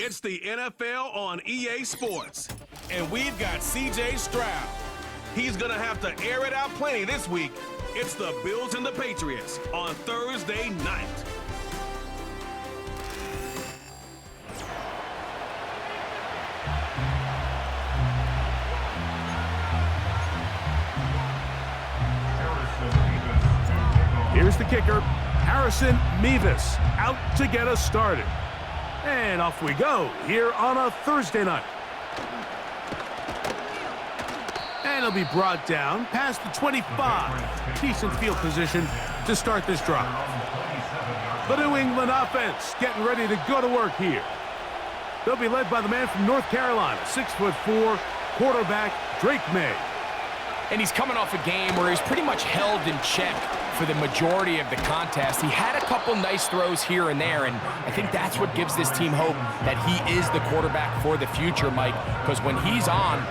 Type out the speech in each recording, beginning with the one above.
It's the NFL on EA Sports, and we've got C.J. Stroud. He's going to have to air it out plenty this week. It's the Bills and the Patriots on Thursday night. Here's the kicker, Harrison Mevis, out to get us started. And off we go here on a Thursday night. And he'll be brought down past the 25. Decent field position to start this drive. The New England offense getting ready to go to work here. They'll be led by the man from North Carolina, 6'4", quarterback Drake May. And he's coming off a game where he's pretty much held in check for the majority of the contest. He had a couple nice throws here and there, and I think that's what gives this team hope that he is the quarterback for the future, Mike, because when he's on,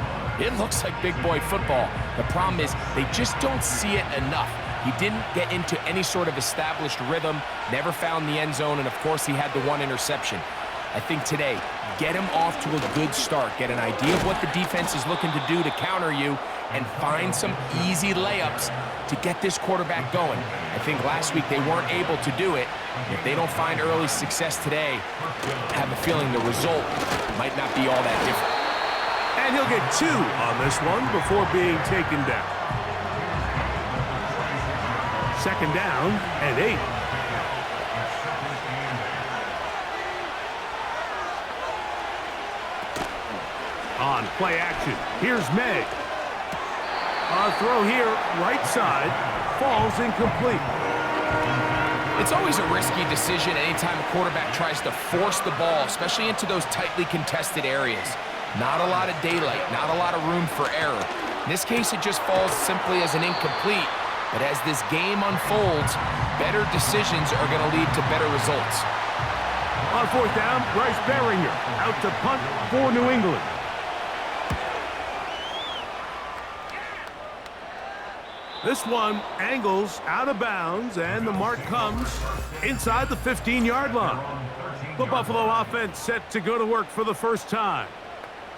it looks like big boy football. The problem is they just don't see it enough. He didn't get into any sort of established rhythm, never found the end zone, and of course he had the one interception. I think today, get him off to a good start. Get an idea of what the defense is looking to do to counter you, and find some easy layups to get this quarterback going. I think last week they weren't able to do it. If they don't find early success today, I have a feeling the result might not be all that different. And he'll get 2 on this one before being taken down. 2nd down and 8. On play action, here's May. A throw here, right side, falls incomplete. It's always a risky decision anytime a quarterback tries to force the ball, especially into those tightly contested areas. Not a lot of daylight, not a lot of room for error. In this case, it just falls simply as an incomplete. But as this game unfolds, better decisions are going to lead to better results. On 4th down, Bryce Baringer out to punt for New England. This one angles out of bounds, and the mark comes inside the 15-yard line. The Buffalo offense set to go to work for the first time.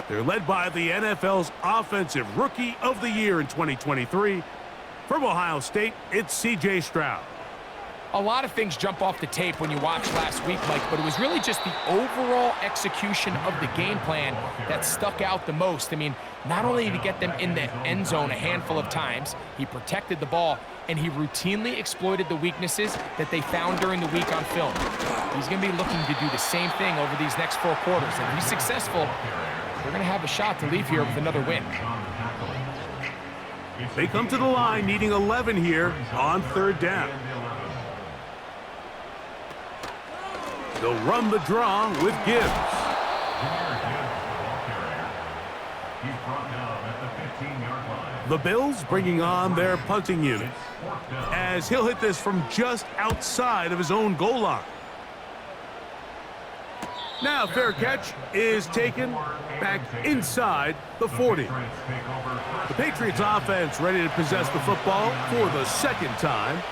They're led by the NFL's Offensive Rookie of the Year in 2023. From Ohio State, it's C.J. Stroud. A lot of things jump off the tape when you watch last week, Mike, but it was really just the overall execution of the game plan that stuck out the most. I mean, not only did he get them in the end zone a handful of times, he protected the ball, and he routinely exploited the weaknesses that they found during the week on film. He's going to be looking to do the same thing over these next 4 quarters, and if he's successful, they're going to have a shot to leave here with another win. They come to the line needing 11 here on 3rd down. They'll run the draw with Gibbs. The Bills bringing on their punting unit, as he'll hit this from just outside of his own goal line. Now fair catch is taken back inside the 40. The Patriots offense ready to possess the football for the 2nd time.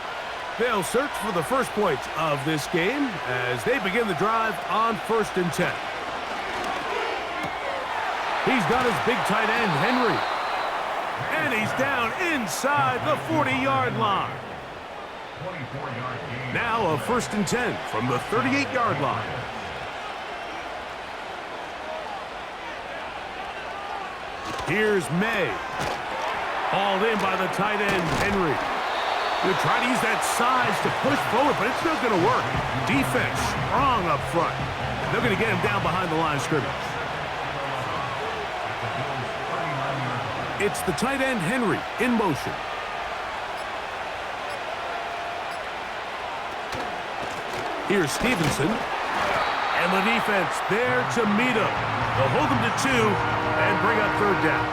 They'll search for the first points of this game as they begin the drive on 1st and 10. He's got his big tight end, Henry. And he's down inside the 40-yard line. Now a 1st and 10 from the 38-yard line. Here's May. Hauled in by the tight end, Henry. They try to use that size to push forward, but it's not going to work. Defense strong up front. They're going to get him down behind the line of scrimmage. It's the tight end, Henry, in motion. Here's Stevenson. And the defense there to meet him. They'll hold him to 2 and bring up 3rd down.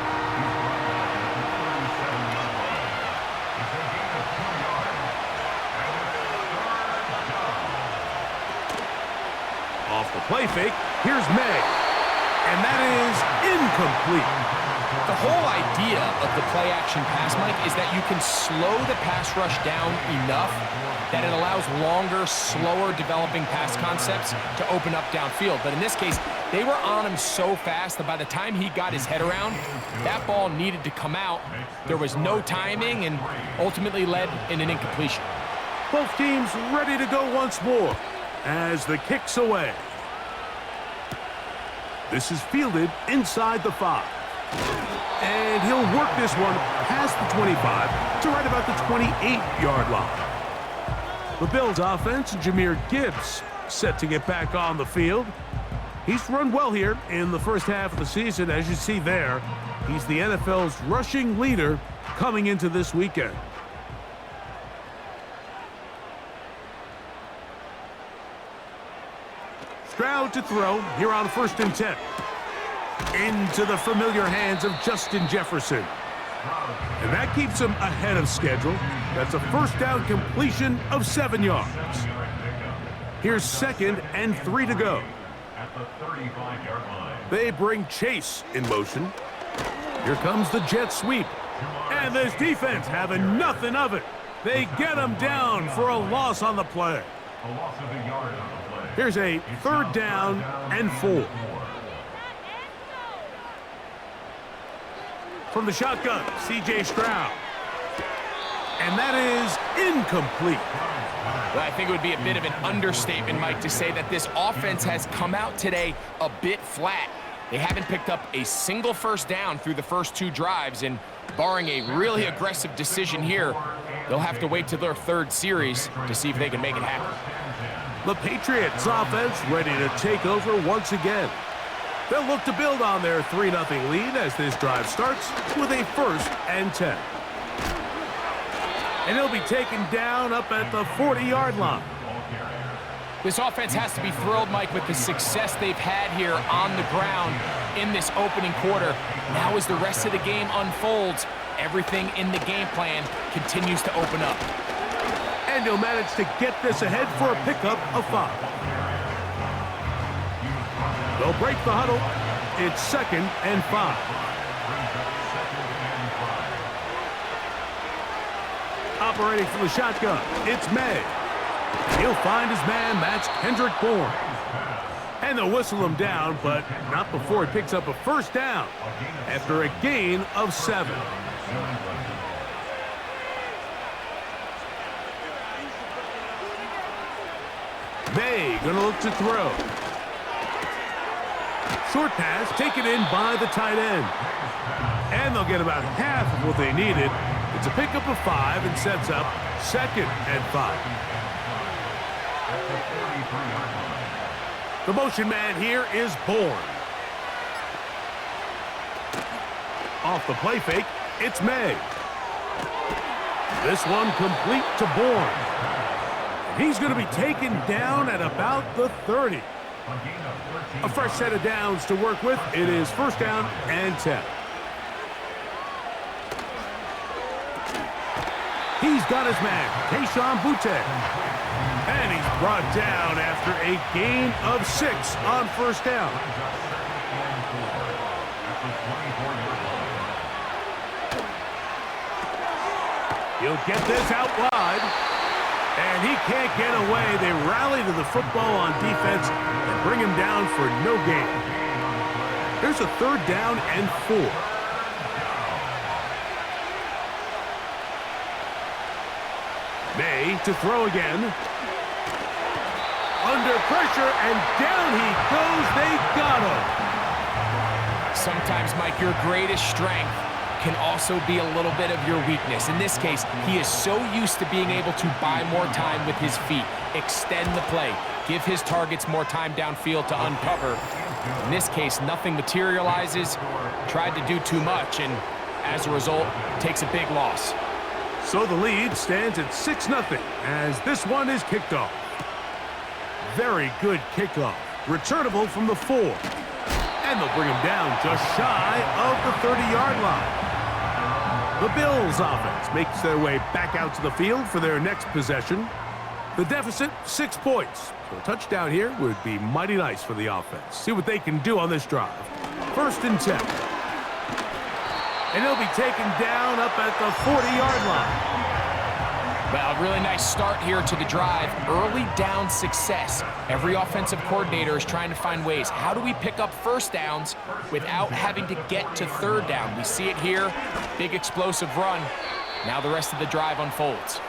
Off the play fake, here's May. And that is incomplete. The whole idea of the play-action pass, Mike, is that you can slow the pass rush down enough that it allows longer, slower developing pass concepts to open up downfield. But in this case, they were on him so fast that by the time he got his head around, that ball needed to come out. There was no timing and ultimately led in an incompletion. Both teams ready to go once more as the kick's away. This is fielded inside the 5. And he'll work this one past the 25 to right about the 28-yard line. The Bills offense, Jahmyr Gibbs, set to get back on the field. He's run well here in the first half of the season. As you see there, he's the NFL's rushing leader coming into this weekend. Stroud to throw here on 1st and 10. Into the familiar hands of Justin Jefferson. And that keeps him ahead of schedule. That's a first down completion of 7 yards. Here's 2nd and 3 to go. They bring Chase in motion. Here comes the jet sweep. And this defense having nothing of it. They get him down for a loss on the play. Here's a 3rd down and 4. From the shotgun, C.J. Stroud. And that is incomplete. Well, I think it would be a bit of an understatement, Mike, to say that this offense has come out today a bit flat. They haven't picked up a single first down through the first 2 drives, and barring a really aggressive decision here, they'll have to wait to their 3rd series to see if they can make it happen. The Patriots offense ready to take over once again. They'll look to build on their 3-0 lead as this drive starts with a 1st and 10. And he'll be taken down up at the 40-yard line. This offense has to be thrilled, Mike, with the success they've had here on the ground in this opening quarter. Now as the rest of the game unfolds, everything in the game plan continues to open up. And he'll manage to get this ahead for a pickup of 5. They'll break the huddle. It's 2nd and 5. Operating from the shotgun, it's May. He'll find his man, that's Kendrick Bourne. And they'll whistle him down, but not before he picks up a 1st down after a gain of 7. May gonna look to throw. Short pass taken in by the tight end. And they'll get about half of what they needed. It's a pickup of 5 and sets up 2nd and 5. The motion man here is Bourne. Off the play fake, it's May. This one complete to Bourne. He's going to be taken down at about the 30. A fresh set of downs to work with. It is 1st down and 10. He's got his man, Kayshon Boutte. And he's brought down after a gain of 6 on 1st down. He'll get this out wide. And he can't get away. They rally to the football on defense and bring him down for no gain. Here's a 3rd down and 4. May to throw again. Under pressure, and down he goes. They got him. Sometimes, Mike, your greatest strength can also be a little bit of your weakness. In this case, he is so used to being able to buy more time with his feet, extend the play, give his targets more time downfield to uncover. In this case, nothing materializes, tried to do too much, and as a result, takes a big loss. So the lead stands at 6-0 as this one is kicked off. Very good kickoff. Returnable from the 4. And they'll bring him down just shy of the 30-yard line. The Bills offense makes their way back out to the field for their next possession. The deficit, 6 points. So a touchdown here would be mighty nice for the offense. See what they can do on this drive. 1st and 10. and he'll be taken down up at the 40-yard line. Well, really nice start here to the drive. Early down success. Every offensive coordinator is trying to find ways. How do we pick up first downs without having to get to third down? We see it here. Big explosive run. Now the rest of the drive unfolds.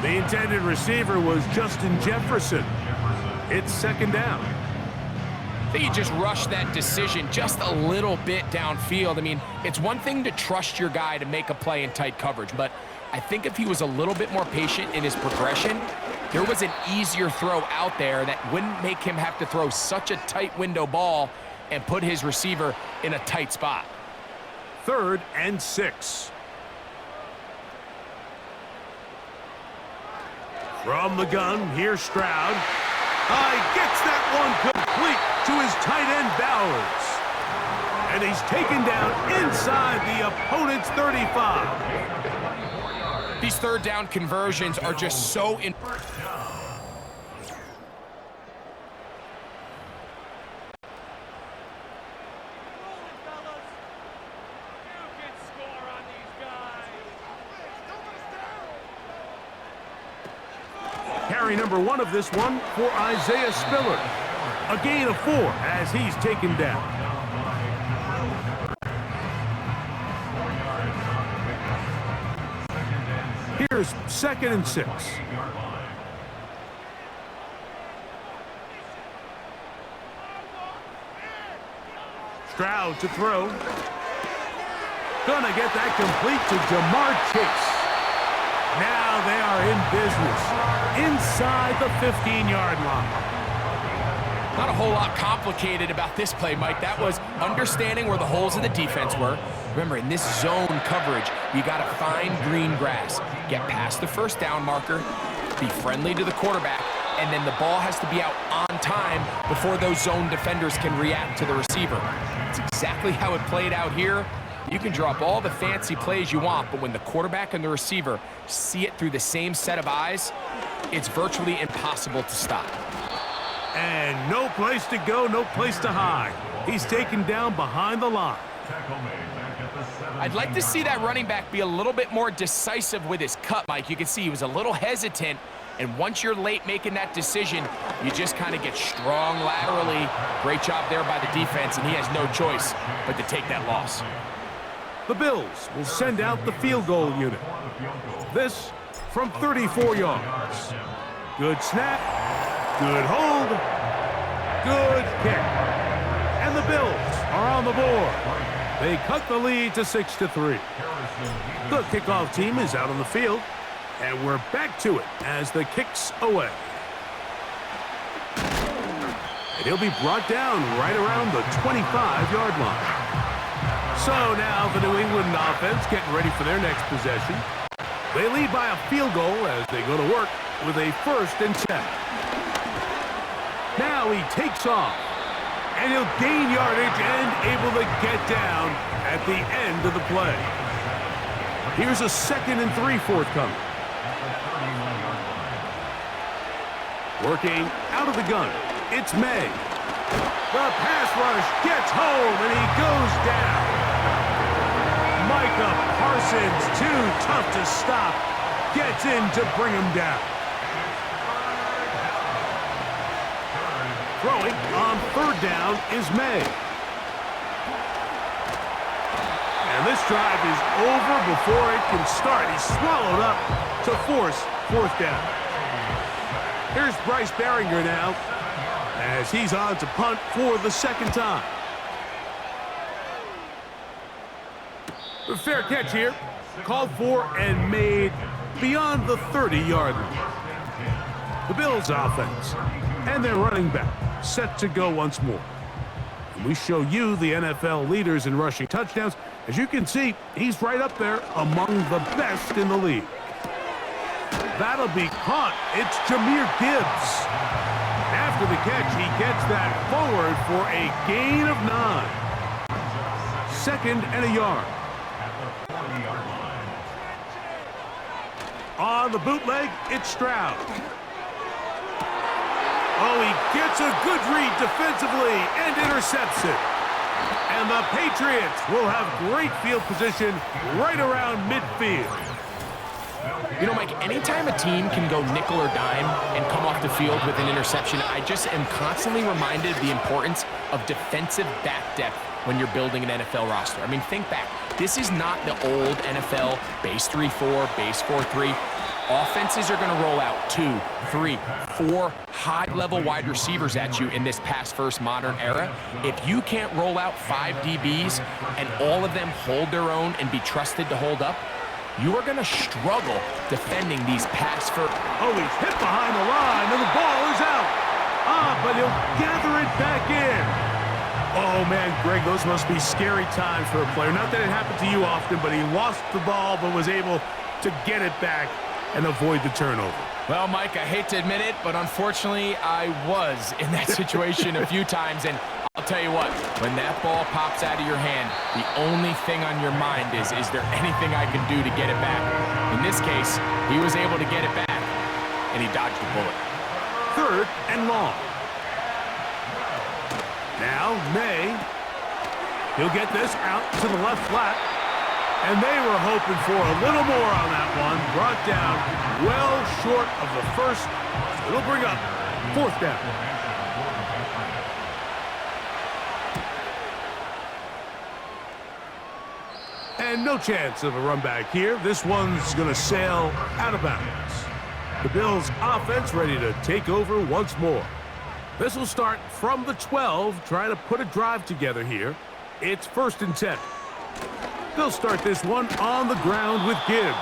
The intended receiver was Justin Jefferson. It's second down. I think he just rushed that decision just a little bit downfield. I mean, it's one thing to trust your guy to make a play in tight coverage, but I think if he was a little bit more patient in his progression, there was an easier throw out there that wouldn't make him have to throw such a tight window ball and put his receiver in a tight spot. 3rd and 6. From the gun, here's Stroud. Gets that one complete to his tight end, Bowers. And he's taken down inside the opponent's 35. These third down conversions are just so Carry number 1 of this one for Isaiah Spiller. A gain of 4 as he's taken down. Here's 2nd and 6. Stroud to throw. Gonna get that complete to Jamar Chase. Now they are in business inside the 15-yard line. Not a whole lot complicated about this play, Mike. That was understanding where the holes in the defense were. Remember, in this zone coverage, you got to find green grass. Get past the first down marker, be friendly to the quarterback, and then the ball has to be out on time before those zone defenders can react to the receiver. It's exactly how it played out here. You can drop all the fancy plays you want, but when the quarterback and the receiver see it through the same set of eyes, it's virtually impossible to stop. And no place to go, no place to hide. He's taken down behind the line. I'd like to see that running back be a little bit more decisive with his cut, Mike. You can see he was a little hesitant, and once you're late making that decision, you just kind of get strong laterally. Great job there by the defense, and he has no choice but to take that loss. The Bills will send out the field goal unit. This from 34 yards. Good snap, good hold, good kick. And the Bills are on the board. They cut the lead to 6-3. The kickoff team is out on the field, and we're back to it as the kick's away. And he'll be brought down right around the 25-yard line. So now the New England offense getting ready for their next possession. They lead by a field goal as they go to work with a 1st and 10. Now he takes off, and he'll gain yardage and able to get down at the end of the play. Here's a 2nd and 3 forthcoming. Working out of the gun, it's May. The pass rush gets home, and he goes down. Micah Parsons, too tough to stop, gets in to bring him down. Throwing on 3rd down is May. And this drive is over before it can start. He's swallowed up to force 4th down. Here's Bryce Behringer now as he's on to punt for the 2nd time. A fair catch here, called for and made beyond the 30-yard line. The Bills offense and their running back set to go once more. And we show you the NFL leaders in rushing touchdowns. As you can see, he's right up there among the best in the league. That'll be caught. It's Jahmyr Gibbs. After the catch, he gets that forward for a gain of 9. 2nd and a yard. On the bootleg, it's Stroud. Oh, he gets a good read defensively and intercepts it. And the Patriots will have great field position right around midfield. You know, Mike, anytime a team can go nickel or dime and come off the field with an interception, I just am constantly reminded of the importance of defensive back depth when you're building an NFL roster. I mean, think back. This is not the old NFL base 3-4, base 4-3. Offenses are going to roll out 2, 3, 4 high-level wide receivers at you in this pass-first modern era. If you can't roll out 5 DBs and all of them hold their own and be trusted to hold up, you are going to struggle defending these pass-first. Oh, he's hit behind the line, and the ball is out. But he'll gather it back in. Oh, man, Greg, those must be scary times for a player. Not that it happened to you often, but he lost the ball but was able to get it back and avoid the turnover. Well, Mike, I hate to admit it, but unfortunately, I was in that situation a few times, and I'll tell you what, when that ball pops out of your hand, the only thing on your mind is there anything I can do to get it back? In this case, he was able to get it back, and he dodged the bullet. 3rd and long. Now, May. He'll get this out to the left flat. And they were hoping for a little more on that one. Brought down well short of the first. So it'll bring up 4th down. And no chance of a run back here. This one's going to sail out of bounds. The Bills' offense ready to take over once more. This will start from the 12, trying to put a drive together here. It's 1st and 10. They'll start this one on the ground with Gibbs.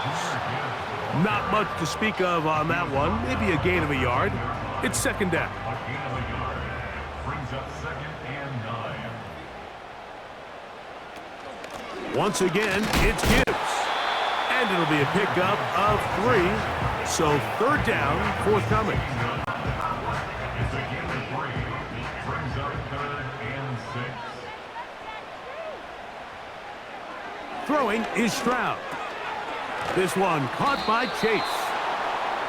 Not much to speak of on that one. Maybe a gain of a yard. It's 2nd down. Brings up 2nd and 9. Once again, it's Gibbs. And it'll be a pickup of 3. So 3rd down, forthcoming. Brings up 3rd and 6. Throwing is Stroud. This one caught by Chase.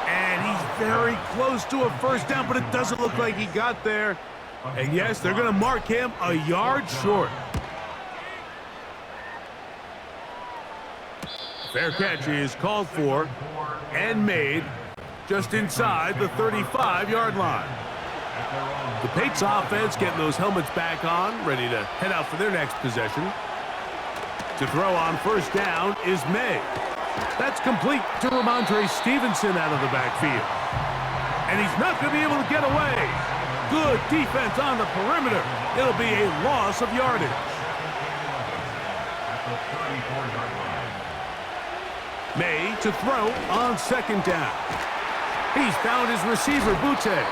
And he's very close to a 1st down, but it doesn't look like he got there. And yes, they're going to mark him a yard short. Fair catch is called for and made just inside the 35-yard line. The Patriots offense getting those helmets back on, ready to head out for their next possession. To throw on 1st down is May. That's complete to Ramondre Stevenson out of the backfield. And he's not going to be able to get away. Good defense on the perimeter. It'll be a loss of yardage. May to throw on 2nd down. He's found his receiver, Butte.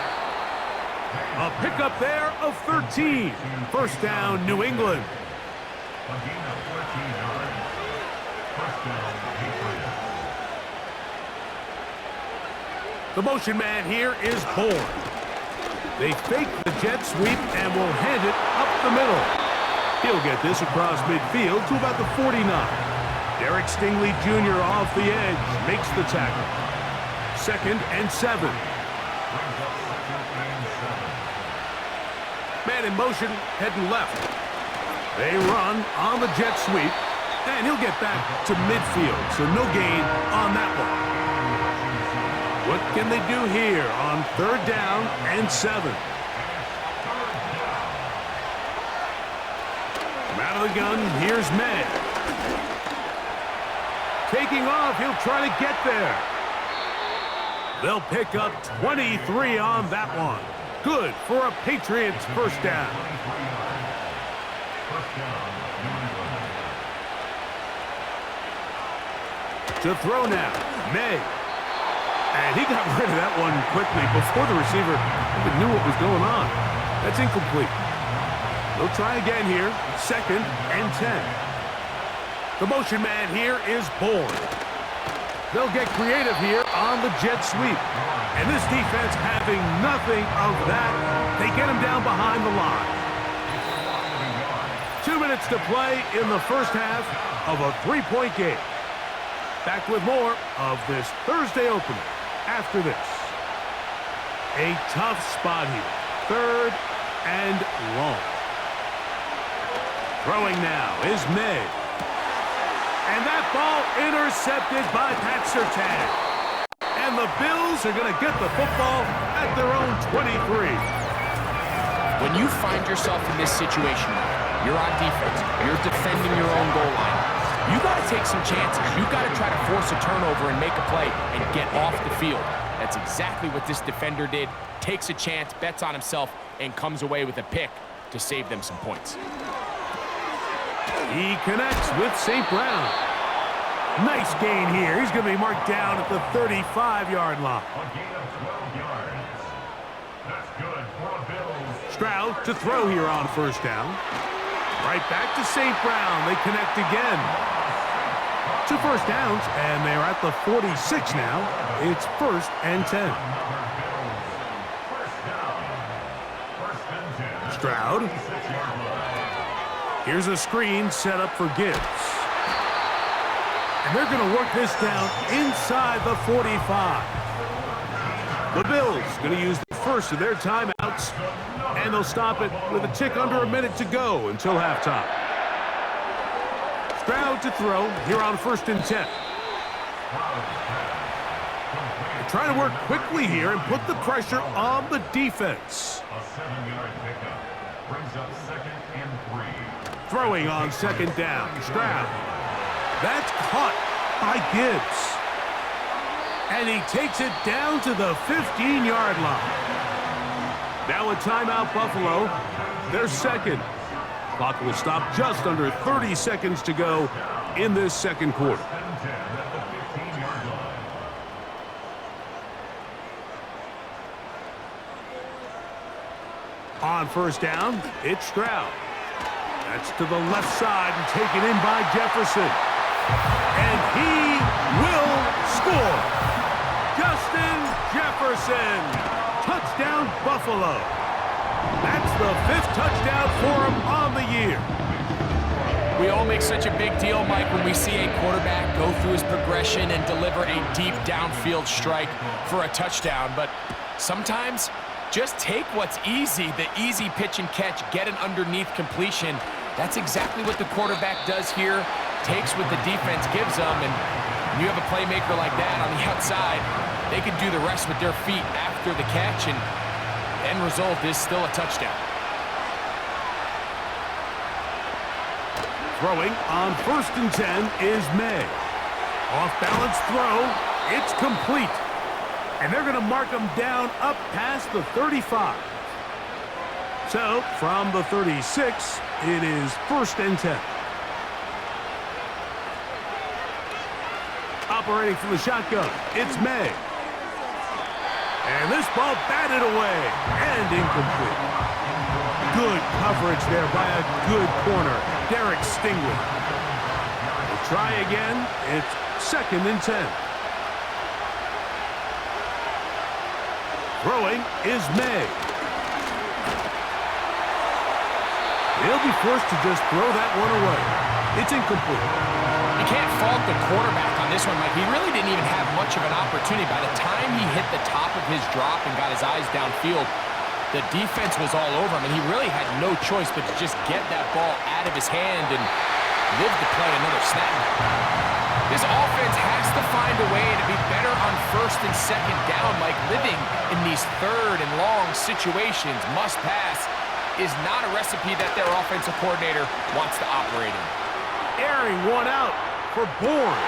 A pickup there of 13. 1st down, New England. The motion man here is Bourne. They fake the jet sweep and will hand it up the middle. He'll get this across midfield to about the 49. Derek Stingley Jr. off the edge makes the tackle. 2nd and 7. Man in motion, heading left. They run on the jet sweep, and he'll get back to midfield, so no gain on that one. What can they do here on 3rd down and 7? From out of the gun, here's May. Taking off, he'll try to get there. They'll pick up 23 on that one. Good for a Patriots 1st down. To throw now, May. And he got rid of that one quickly before the receiver even knew what was going on. That's incomplete. They'll try again here, 2nd and 10. The motion man here is Bourne. They'll get creative here on the jet sweep. And this defense having nothing of that. They get him down behind the line. 2 minutes to play in the 1st half of a 3-point game. Back with more of this Thursday opener after this. A tough spot here. 3rd and long. Throwing now is May. And that ball intercepted by Pat Surtain. And the Bills are going to get the football at their own 23. When you find yourself in this situation, you're on defense, you're defending your own goal line, you got to take some chances. You got to try to force a turnover and make a play and get off the field. That's exactly what this defender did. Takes a chance, bets on himself, and comes away with a pick to save them some points. He connects with St. Brown. Nice gain here. He's going to be marked down at the 35-yard line. A gain of 12 yards. That's good for the Bills. Stroud to throw here on first down. Right back to St. Brown. They connect again. 2 first downs, and they're at the 46 now. It's 1st and 10. Stroud. Here's a screen set up for Gibbs. And they're going to work this down inside the 45. The Bills going to use the first of their timeouts, and they'll stop it with a tick under a minute to go until halftime. Stroud to throw here on 1st and 10. They're trying to work quickly here and put the pressure on the defense. A 7-yard pickup brings up 2nd and 3. Throwing on 2nd down. Stroud. That's caught by Gibbs. And he takes it down to the 15-yard line. Now a timeout, Buffalo. Their second. Clock will stop just under 30 seconds to go in this second quarter. On first down, it's Stroud. That's to the left side and taken in by Jefferson. And he will score. Justin Jefferson. Touchdown, Buffalo. That's the 5th touchdown for him on the year. We all make such a big deal, Mike, when we see a quarterback go through his progression and deliver a deep downfield strike for a touchdown. But sometimes, just take what's easy, the easy pitch and catch, get an underneath completion. That's exactly what the quarterback does here. Takes what the defense gives them, and when you have a playmaker like that on the outside, they can do the rest with their feet after the catch, and the end result is still a touchdown. Throwing on 1st and 10 is May. Off-balance throw. It's complete. And they're going to mark him down up past the 35. So, from the 36, it is 1st and 10. Operating from the shotgun, it's May. And this ball batted away and incomplete. Good coverage there by a good corner, Derek Stingley. We'll try again. It's 2nd and 10. Throwing is May. He'll be forced to just throw that one away. It's incomplete. You can't fault the quarterback on this one, Mike. He really didn't even have much of an opportunity. By the time he hit the top of his drop and got his eyes downfield, the defense was all over him, and he really had no choice but to just get that ball out of his hand and live to play another snap. This offense has to find a way to be better on 1st and 2nd down, Mike. Living in these 3rd and long situations, must pass, is not a recipe that their offensive coordinator wants to operate in. Airing one out for Bourne.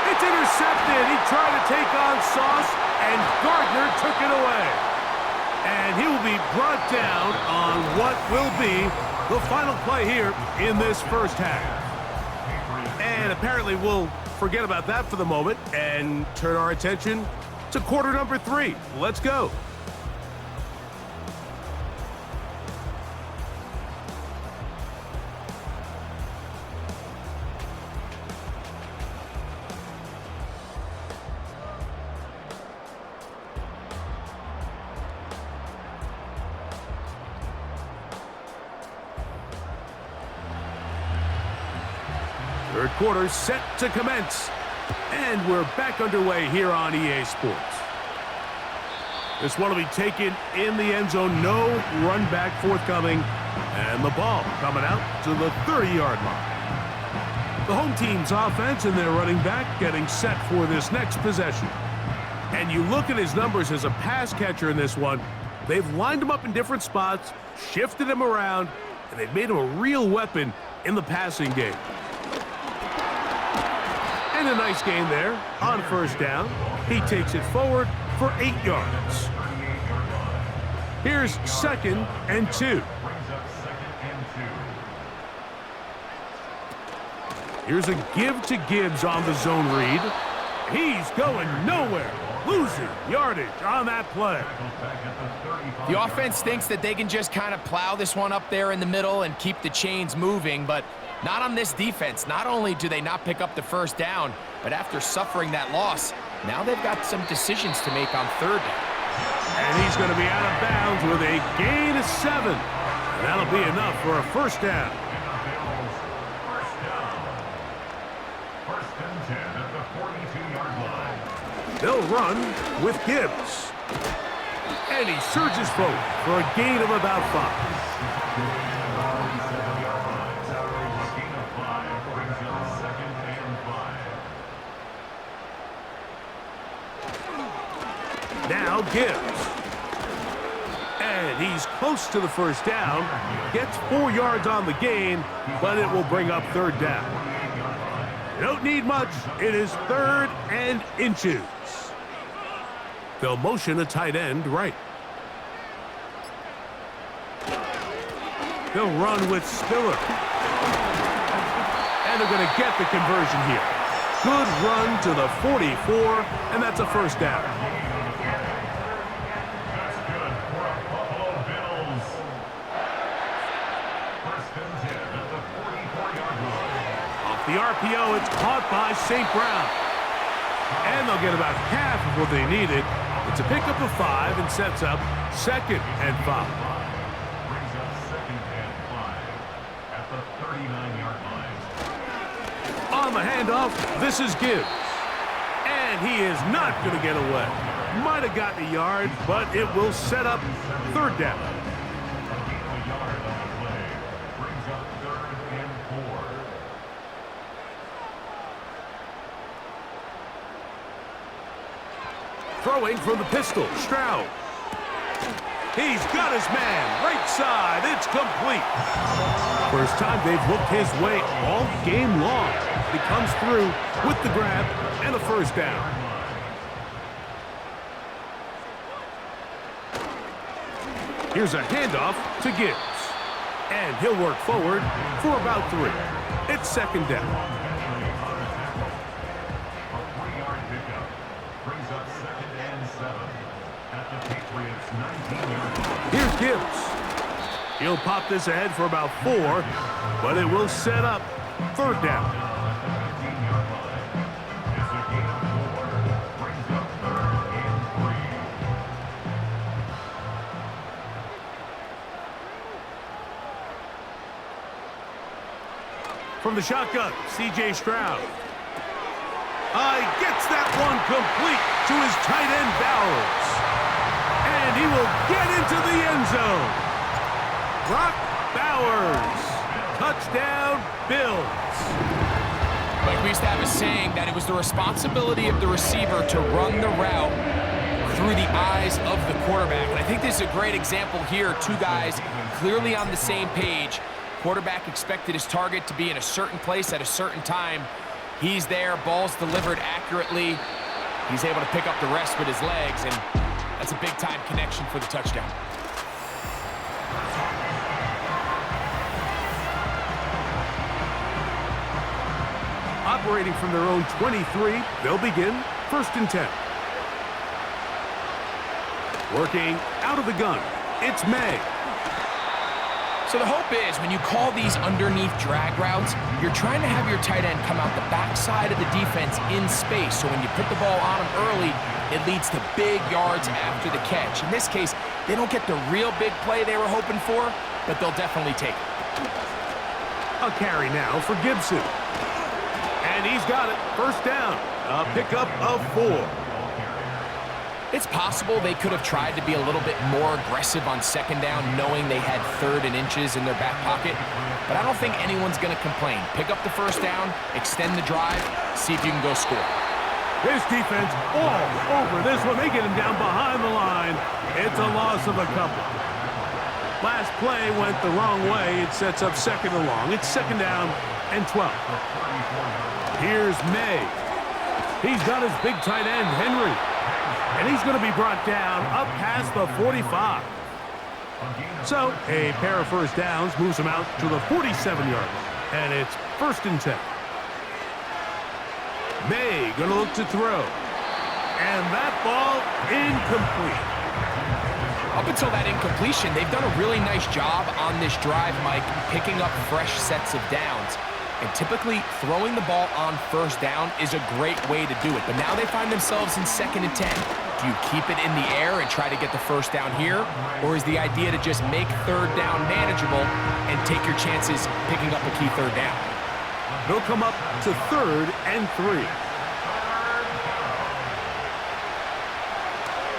It's intercepted. He tried to take on Sauce, and Gardner took it away. And he will be brought down on what will be the final play here in this first half. And apparently we'll forget about that for the moment and turn our attention to quarter number 3. Let's go. Third quarter set to commence. And we're back underway here on EA Sports. This one will be taken in the end zone. No run back forthcoming And the ball coming out to the 30-yard line. The home team's offense and their running back getting set for this next possession. And you look at his numbers as a pass catcher in this one. They've lined him up in different spots, shifted him around, and they've made him a real weapon in the passing game. And a nice gain there on first down. He takes it forward for 8 yards. Here's 2nd and 2. Here's a give to Gibbs on the zone read. He's going nowhere. Losing yardage on that play. The offense thinks that they can just kind of plow this one up there in the middle and keep the chains moving, but not on this defense. Not only do they not pick up the first down, but after suffering that loss, now they've got some decisions to make on third down. And he's going to be out of bounds with a gain of 7. And that'll be enough for a first down. First and 10 at the 42-yard line. They'll run with Gibbs. And he surges forward for a gain of about 5. Now Gibbs. And he's close to the first down. Gets 4 yards on the gain, but it will bring up third down. You don't need much. It is 3rd and inches. They'll motion a tight end right. They'll run with Spiller. And they're going to get the conversion here. Good run to the 44, and that's a first down. That's good for a Buffalo Bills. First and 10 at the 44-yard line. Off the RPO, it's caught by St. Brown. And they'll get about half of what they needed. It's a pickup of 5 and sets up 2nd and 5. Brings up 2nd and 5 at the 39-yard line. On the handoff, this is Gibbs. And he is not going to get away. Might have gotten a yard, but it will set up third down. A gain of a yard on the play. Brings up 3rd and 4. Throwing from the pistol, Stroud. He's got his man, right side, it's complete. First time they've looked his way all game long. He comes through with the grab and a first down. Here's a handoff to Gibbs. And he'll work forward for about 3. It's 2nd down. A 3-yard pickup. Brings up 2nd and 7 at the Patriots' 19-yard line. Here's Gibbs. He'll pop this ahead for about 4, but it will set up third down. 15-yard line. It's a gain of 4. Brings up 3rd and 3. From the shotgun, C.J. Stroud. Gets that one complete to his tight end, Bowers. And he will get into the end zone. Brock Bowers. Touchdown, Bills. Like we used to have a saying that it was the responsibility of the receiver to run the route through the eyes of the quarterback. And I think this is a great example here. 2 guys clearly on the same page. Quarterback expected his target to be in a certain place at a certain time. He's there, ball's delivered accurately. He's able to pick up the rest with his legs, and that's a big-time connection for the touchdown. Operating from their own 23, they'll begin 1st and 10. Working out of the gun, it's May. So the hope is when you call these underneath drag routes, you're trying to have your tight end come out the backside of the defense in space. So when you put the ball on him early, it leads to big yards after the catch. In this case, they don't get the real big play they were hoping for, but they'll definitely take it. A carry now for Gibson. And he's got it. First down. A pickup of 4. It's possible they could have tried to be a little bit more aggressive on second down, knowing they had 3rd and inches in their back pocket. But I don't think anyone's going to complain. Pick up the first down, extend the drive, see if you can go score. This defense all over this one. They get him down behind the line. It's a loss of a couple. Last play went the wrong way. It sets up 2nd and long. It's 2nd down and 12. Here's May. He's got his big tight end, Henry. And he's going to be brought down up past the 45. So a pair of first downs moves him out to the 47-yard line. And it's 1st and 10. May going to look to throw. And that ball incomplete. Up until that incompletion, they've done a really nice job on this drive, Mike, picking up fresh sets of downs. And typically, throwing the ball on first down is a great way to do it. But now they find themselves in 2nd and 10. Do you keep it in the air and try to get the first down here? Or is the idea to just make 3rd down manageable and take your chances picking up a key 3rd down? He'll come up to 3rd and 3.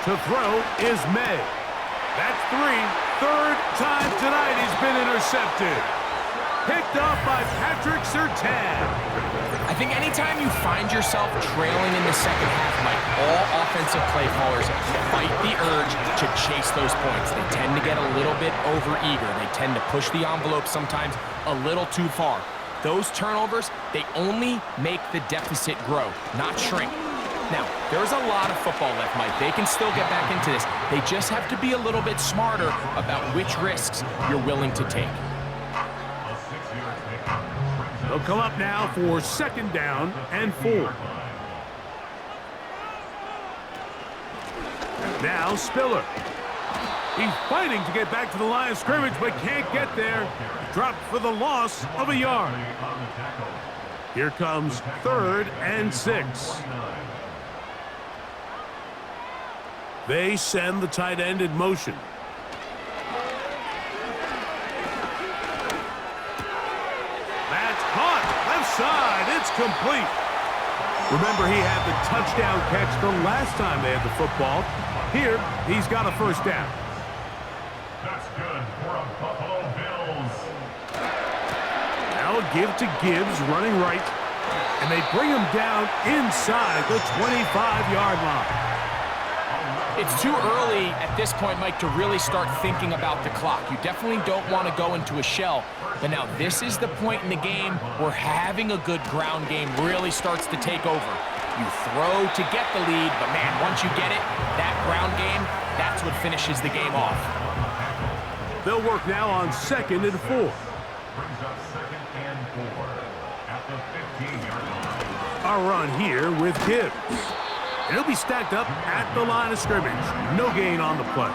To throw is May. That's 3. 3rd time tonight he's been intercepted. Picked up by Patrick Surtain. I think anytime you find yourself trailing in the second half, Mike, all offensive play callers fight the urge to chase those points. They tend to get a little bit overeager. They tend to push the envelope sometimes a little too far. Those turnovers, they only make the deficit grow, not shrink. Now, there's a lot of football left, Mike. They can still get back into this. They just have to be a little bit smarter about which risks you're willing to take. They'll come up now for 2nd down and 4. Now Spiller. He's fighting to get back to the line of scrimmage, but can't get there. Dropped for the loss of a yard. Here comes 3rd and 6. They send the tight end in motion. That's caught. Left side. It's complete. Remember, he had the touchdown catch the last time they had the football. Here, he's got a first down. That's good for a Buffalo Bills. Now a give to Gibbs running right. And they bring him down inside the 25-yard line. It's too early at this point, Mike, to really start thinking about the clock. You definitely don't want to go into a shell. But now this is the point in the game where having a good ground game really starts to take over. You throw to get the lead, but man, once you get it, that ground game, that's what finishes the game off. They'll work now on 2nd and 4. Brings up 2nd and 4 at the 15-yard line. A run here with Gibbs. And he'll be stacked up at the line of scrimmage. No gain on the play.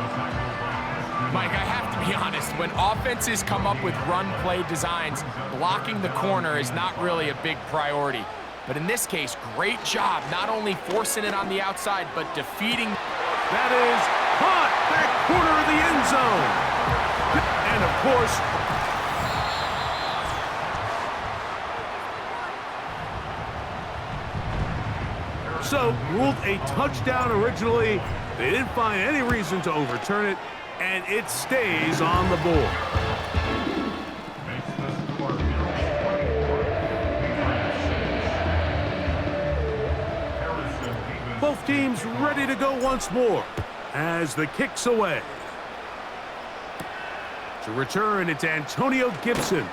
Mike, I have to be honest, when offenses come up with run-play designs, blocking the corner is not really a big priority. But in this case, great job not only forcing it on the outside, but defeating. That is caught back corner of the end zone. And of course, so ruled a touchdown originally. They didn't find any reason to overturn it, and it stays on the board. Makes the score Bills 24. Both teams ready to go once more as the kick's away. To return, it's Antonio Gibson.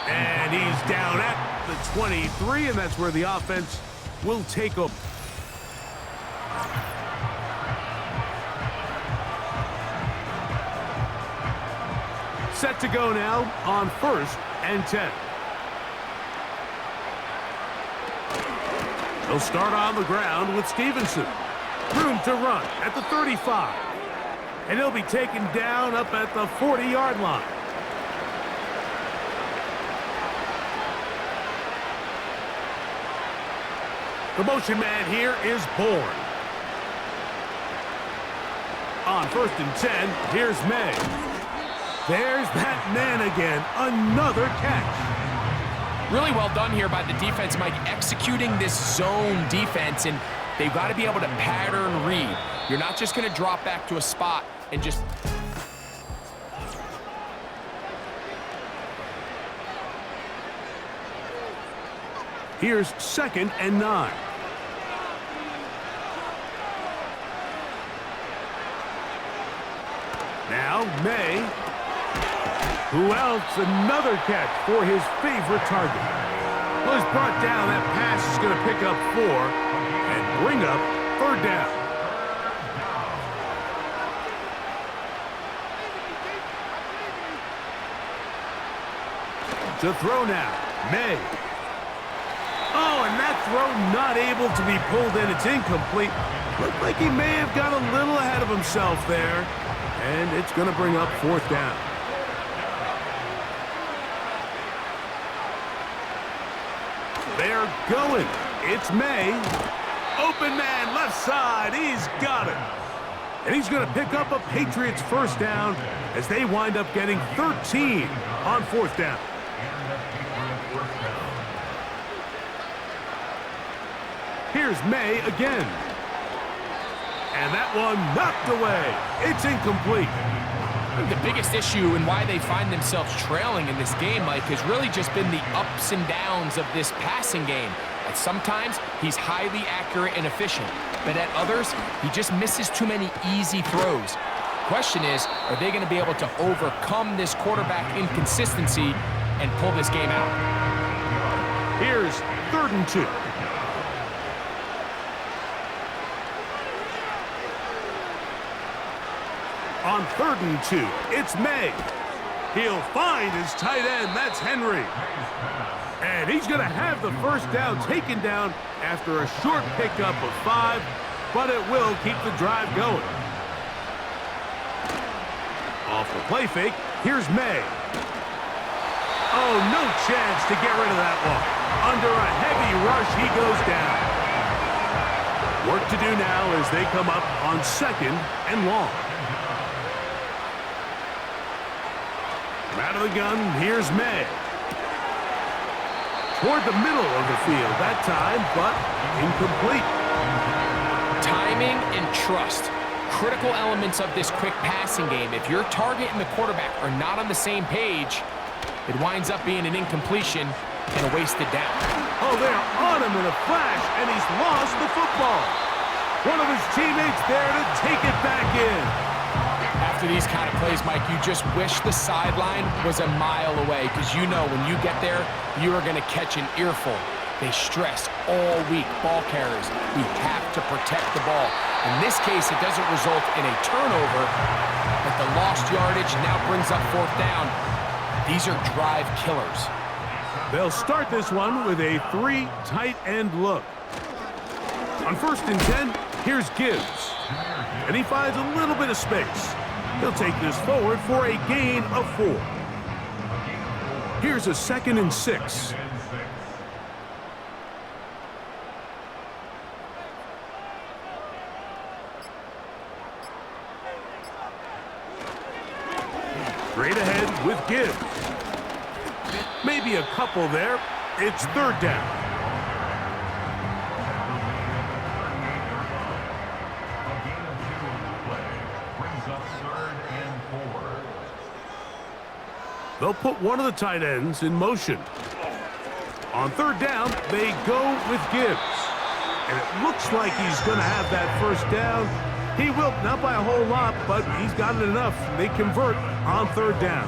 And he's down at the 23, and that's where the offense will take up. Set to go now on 1st and 10. They'll start on the ground with Stevenson. Room to run at the 35. And he'll be taken down up at the 40-yard line. The motion man here is Bourne. On 1st and 10, here's May. There's that man again. Another catch. Really well done here by the defense, Mike, executing this zone defense and They've got to be able to pattern read. You're not just going to drop back to a spot and just... Here's 2nd and 9. Now May. Who else? Another catch for his favorite target. Well, he's brought down. That pass is going to pick up 4 and bring up 3rd down. To throw now, May. Oh, and that throw not able to be pulled in. It's incomplete. Looked like he may have got a little ahead of himself there. And it's going to bring up 4th down. They're going. It's May. Open man, left side. He's got it. And he's going to pick up a Patriots 1st down as they wind up getting 13 on 4th down. Here's May again. And that one knocked away. It's incomplete. The biggest issue and why they find themselves trailing in this game, Mike, has really just been the ups and downs of this passing game. At sometimes, he's highly accurate and efficient, but at others, he just misses too many easy throws. Question is, are they going to be able to overcome this quarterback inconsistency and pull this game out? Here's 3rd and 2. On 3rd and 2, it's May. He'll find his tight end. That's Henry. And he's going to have the 1st down taken down after a short pickup of 5, but it will keep the drive going. Off the play fake, here's May. Oh, no chance to get rid of that one. Under a heavy rush, he goes down. Work to do now as they come up on 2nd and long. Out of the gun, here's May. Toward the middle of the field that time, but incomplete. Timing and trust, critical elements of this quick passing game. If your target and the quarterback are not on the same page, it winds up being an incompletion and a wasted down. Oh, they're on him in a flash, and he's lost the football. One of his teammates there to take it back in. After these kind of plays, Mike, you just wish the sideline was a mile away, because you know when you get there, you are going to catch an earful. They stress all week, ball carriers. We have to protect the ball. In this case, it doesn't result in a turnover, but the lost yardage now brings up 4th down. These are drive killers. They'll start this one with a 3 tight end look. On 1st and 10, here's Gibbs. And he finds a little bit of space. He'll take this forward for a gain of 4. Here's a 2nd and 6. Straight ahead with Gibbs. Maybe a couple there. It's 3rd down. They'll put one of the tight ends in motion. On 3rd down, they go with Gibbs. And it looks like he's going to have that 1st down. He will, not by a whole lot, but he's got it enough. They convert on 3rd down.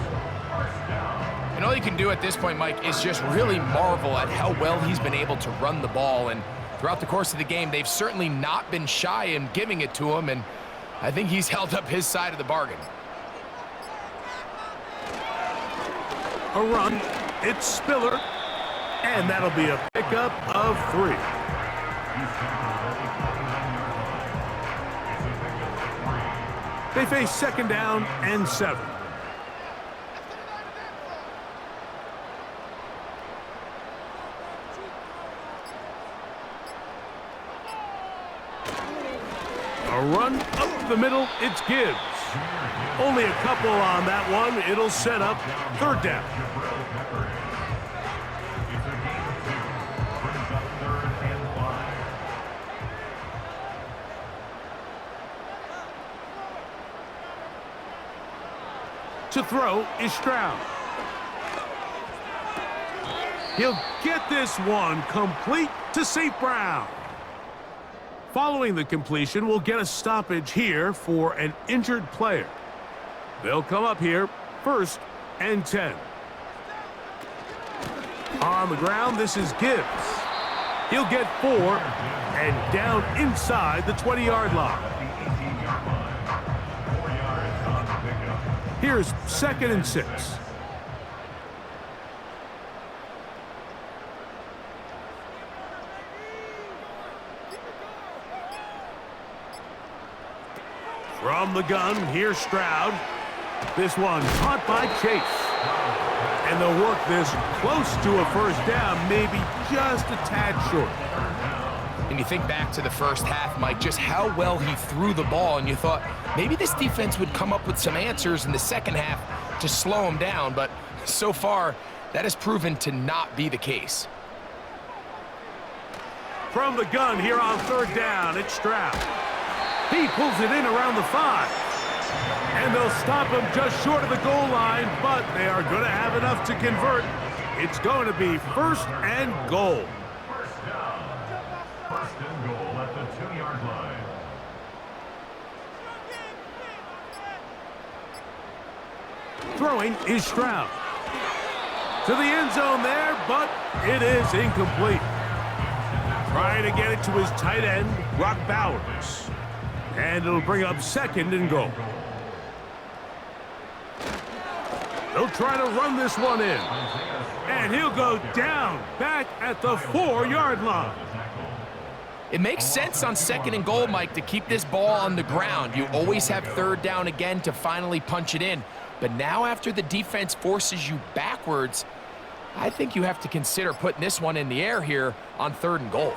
And all you can do at this point, Mike, is just really marvel at how well he's been able to run the ball. And throughout the course of the game, they've certainly not been shy in giving it to him. And I think he's held up his side of the bargain. A run, it's Spiller, and that'll be a pickup of 3. They face 2nd down and 7. A run up the middle, it's Gibbs. Only a couple on that one. It'll set up 3rd down. To throw is Stroud. He'll get this one complete to St. Brown. Following the completion, we'll get a stoppage here for an injured player. They'll come up here, 1st and 10. On the ground, this is Gibbs. He'll get 4 and down inside the 20-yard line. Here's 2nd and 6. From the gun, here's Stroud. This one caught by Chase. And they'll work this close to a 1st down, maybe just a tad short. And you think back to the first half, Mike, just how well he threw the ball, and you thought maybe this defense would come up with some answers in the second half to slow him down, but so far, that has proven to not be the case. From the gun here on 3rd down, it's Stroud. He pulls it in around the 5. And they'll stop him just short of the goal line, but they are going to have enough to convert. It's going to be 1st and goal. 1st and goal at the 2-yard line. Throwing is Stroud. To the end zone there, but it is incomplete. Trying to get it to his tight end, Brock Bowers. And it'll bring up 2nd and goal. They'll try to run this one in. And he'll go down back at the 4-yard line. It makes sense on 2nd and goal, Mike, to keep this ball on the ground. You always have 3rd down again to finally punch it in. But now after the defense forces you backwards, I think you have to consider putting this one in the air here on 3rd and goal.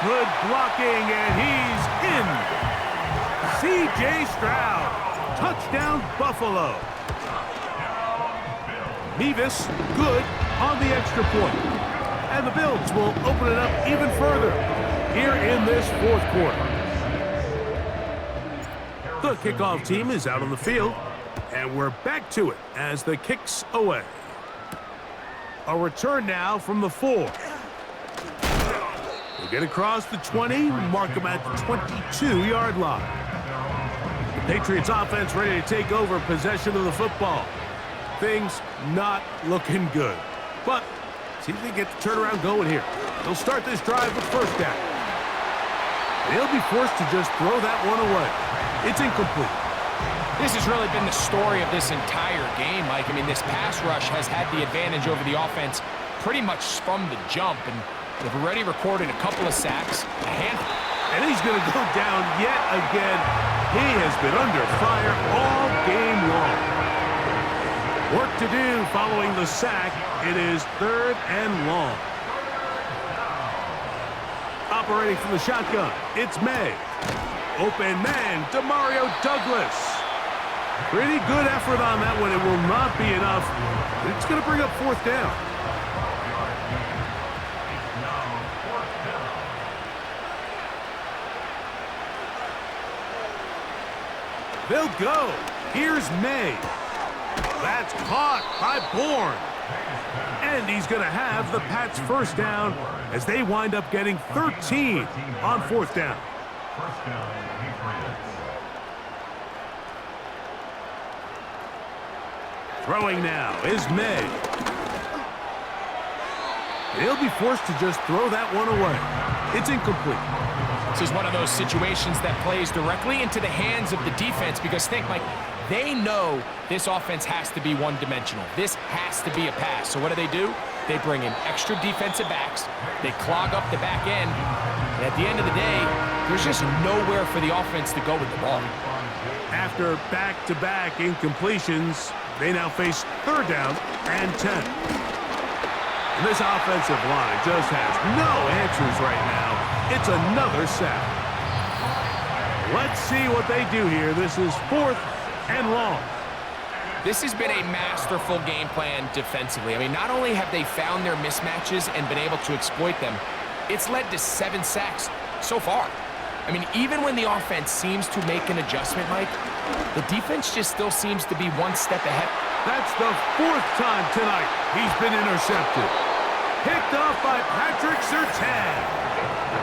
Good blocking, and he's in. C.J. Stroud, touchdown Buffalo. Mevis, good on the extra point. And the Bills will open it up even further here in this 4th quarter. The kickoff team is out on the field, and we're back to it as the kick's away. A return now from the 4. We'll get across the 20, mark them at the 22-yard line. The Patriots offense ready to take over possession of the football. Things not looking good. But see if they get the turnaround going here. They'll start this drive with 1st down. They'll be forced to just throw that one away. It's incomplete. This has really been the story of this entire game, Mike. I mean, this pass rush has had the advantage over the offense pretty much from the jump, and they've already recorded a couple of sacks, a handful. And he's going to go down yet again. He has been under fire all game long. Work to do following the sack. It is 3rd and long. Operating from the shotgun, it's May. Open man, Demario Douglas. Pretty good effort on that one. It will not be enough. It's going to bring up 4th down. They'll go. Here's May. That's caught by Bourne. And he's going to have the Pats' 1st down as they wind up getting 13 on 4th down. 1st down, Patriots. Throwing now is May. They'll be forced to just throw that one away. It's incomplete. This is one of those situations that plays directly into the hands of the defense because think, Mike, they know this offense has to be one-dimensional. This has to be a pass. So what do? They bring in extra defensive backs. They clog up the back end. And at the end of the day, there's just nowhere for the offense to go with the ball. After back-to-back incompletions, they now face 3rd down and 10. And this offensive line just has no answers right now. It's another sack. Let's see what they do here. This is 4th and long. This has been a masterful game plan defensively. I mean, not only have they found their mismatches and been able to exploit them, it's led to 7 sacks so far. I mean, even when the offense seems to make an adjustment, Mike, the defense just still seems to be one step ahead. That's the 4th time tonight he's been intercepted. Picked off by Patrick Surtain.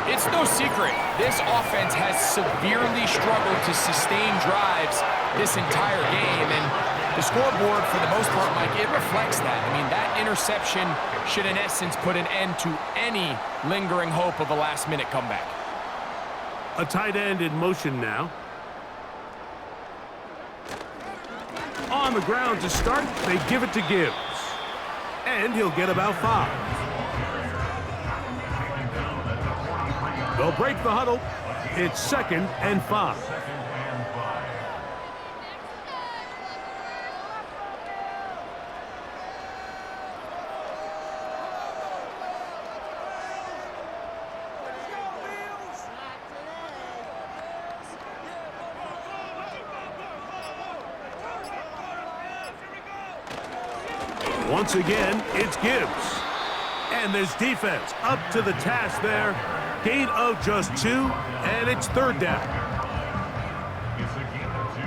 It's no secret, this offense has severely struggled to sustain drives this entire game, and the scoreboard, for the most part, Mike, it reflects that. I mean, that interception should, in essence, put an end to any lingering hope of a last-minute comeback. A tight end in motion now. On the ground to start, they give it to Gibbs. And he'll get about 5. They'll break the huddle. It's 2nd and 5. Once again, it's Gibbs. And this defense up to the task there. Gain of just 2, and it's 3rd down. It's a gain of 2.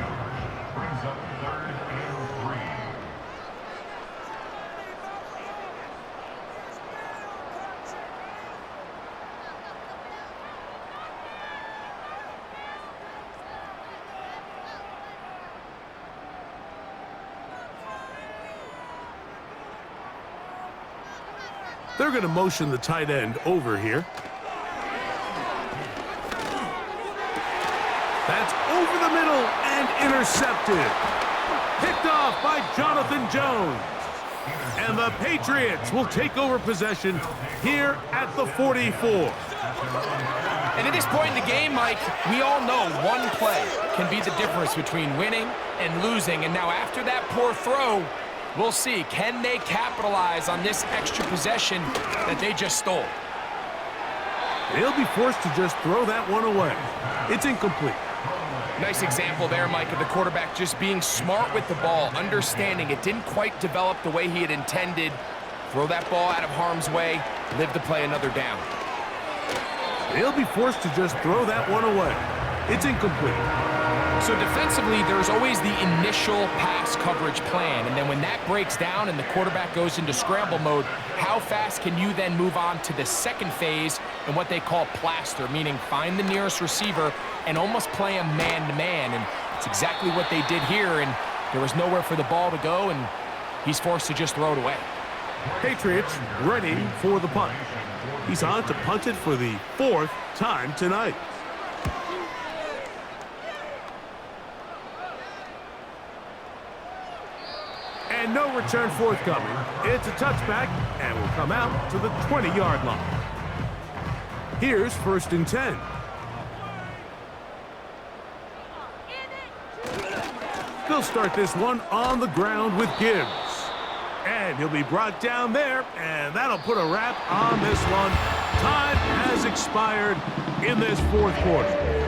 Brings up 3rd and 3. They're going to motion the tight end over here. That's over the middle and intercepted. Picked off by Jonathan Jones. And the Patriots will take over possession here at the 44. And at this point in the game, Mike, we all know one play can be the difference between winning and losing. And now after that poor throw, we'll see, can they capitalize on this extra possession that they just stole? They'll be forced to just throw that one away. It's incomplete. Nice example there, Mike, of the quarterback just being smart with the ball, understanding it didn't quite develop the way he had intended. Throw that ball out of harm's way, live to play another down. They'll be forced to just throw that one away. It's incomplete. So defensively, there's always the initial pass coverage plan, and then when that breaks down and the quarterback goes into scramble mode, how fast can you then move on to the second phase and what they call plaster, meaning find the nearest receiver and almost play him man-to-man, and it's exactly what they did here, and there was nowhere for the ball to go, and he's forced to just throw it away. Patriots ready for the punt. He's on to punt it for the 4th time tonight. And no return forthcoming. It's a touchback and will come out to the 20-yard line. Here's 1st and 10. They'll start this one on the ground with Gibbs. And he'll be brought down there, and that'll put a wrap on this one. Time has expired in this 4th quarter.